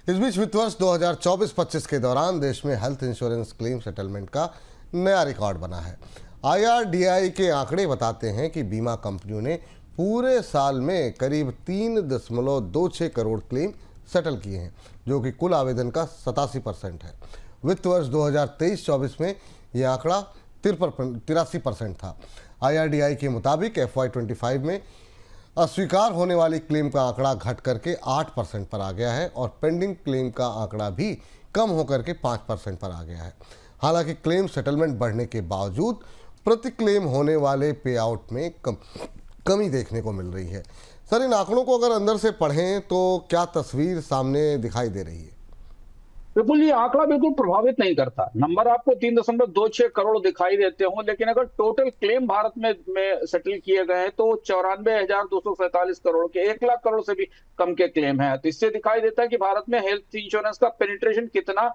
इस बीच वित्त वर्ष 2024-25 के दौरान देश में हेल्थ इंश्योरेंस क्लेम सेटलमेंट का नया रिकॉर्ड बना है। IRDAI के आंकड़े बताते हैं कि बीमा कंपनियों ने पूरे साल में करीब 3.26 करोड़ क्लेम सेटल किए हैं, जो कि कुल आवेदन का 87% है। वित्त वर्ष 2023-24 में यह आंकड़ा 83% था। IRDAI के मुताबिक FY25 में अस्वीकार होने वाली क्लेम का आंकड़ा घट करके 8% पर आ गया है और पेंडिंग क्लेम का आंकड़ा भी कम होकर के 5% पर आ गया है। हालांकि क्लेम सेटलमेंट बढ़ने के बावजूद प्रति क्लेम होने वाले पे आउट में कमी देखने को मिल रही है। सर, इन आंकड़ों को अगर अंदर से पढ़ें तो क्या तस्वीर सामने दिखाई दे रही है? बिल्कुल, ये आंकड़ा बिल्कुल प्रभावित नहीं करता। नंबर आपको 3.26 करोड़ दिखाई देते हों, लेकिन अगर टोटल क्लेम भारत में सेटल किए गए हैं तो 94,247 करोड़ के 1 लाख करोड़ से भी कम के क्लेम है। तो इससे दिखाई देता है कि भारत में हेल्थ इंश्योरेंस का पेनिट्रेशन कितना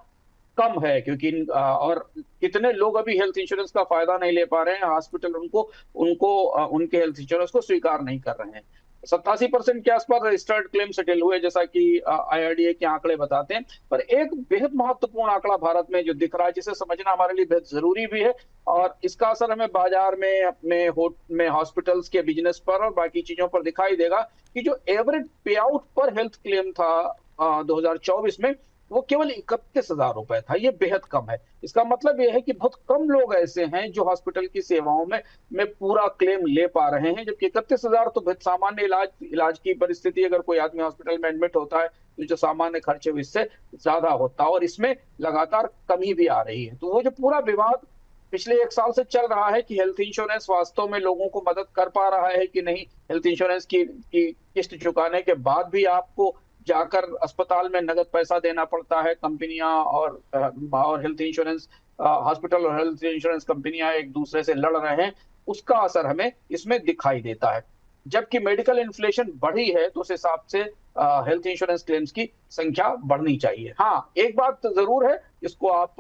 कम है, क्योंकि और कितने लोग अभी हेल्थ इंश्योरेंस का फायदा नहीं ले पा रहे हैं। हॉस्पिटल उनको उनको उनके हेल्थ इंश्योरेंस को स्वीकार नहीं कर रहे हैं। 87% के आसपास रजिस्टर्ड क्लेम सेटल हुए, जैसा कि IRDAI के आंकड़े बताते हैं। पर एक बेहद महत्वपूर्ण आंकड़ा भारत में जो दिख रहा है, जिसे समझना हमारे लिए बेहद जरूरी भी है, और इसका असर हमें बाजार में, अपने हॉस्पिटल्स के बिजनेस पर और बाकी चीजों पर दिखाई देगा कि जो एवरेज पे आउट पर हेल्थ क्लेम था 2024 में, वो केवल 31,000 रुपए था। ये बेहद कम है। इसका मतलब यह है कि बहुत कम लोग ऐसे हैं जो हॉस्पिटल की सेवाओं में पूरा क्लेम ले पा रहे हैं, जबकि 31,000 तो बहुत सामान्य इलाज की परिस्थिति, अगर कोई आदमी हॉस्पिटल में एडमिट होता है तो जो सामान्य खर्चे इससे ज्यादा होता है, और इसमें लगातार कमी भी आ रही है। तो वो जो पूरा विवाद पिछले 1 साल से चल रहा है कि हेल्थ इंश्योरेंस वास्तव में लोगों को मदद कर पा रहा है कि नहीं, हेल्थ इंश्योरेंस की किस्त चुकाने के बाद भी आपको जाकर अस्पताल में नगद पैसा देना पड़ता है। कंपनियां और हेल्थ इंश्योरेंस हॉस्पिटल और हेल्थ इंश्योरेंस कंपनियां एक दूसरे से लड़ रहे हैं, उसका असर हमें इसमें दिखाई देता है। जबकि मेडिकल इन्फ्लेशन बढ़ी है तो उस हिसाब से हेल्थ इंश्योरेंस क्लेम्स की संख्या बढ़नी चाहिए। हाँ, एक बात जरूर है, इसको आप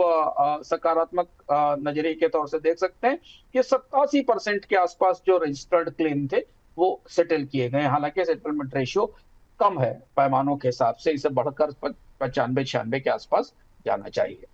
सकारात्मक नजरिए के तौर से देख सकते हैं कि 87% के आसपास जो रजिस्टर्ड क्लेम थे वो सेटल किए गए। हालांकि सेटलमेंट रेशियो कम है पैमानों के हिसाब से, इसे बढ़कर 95-96 के आसपास जाना चाहिए।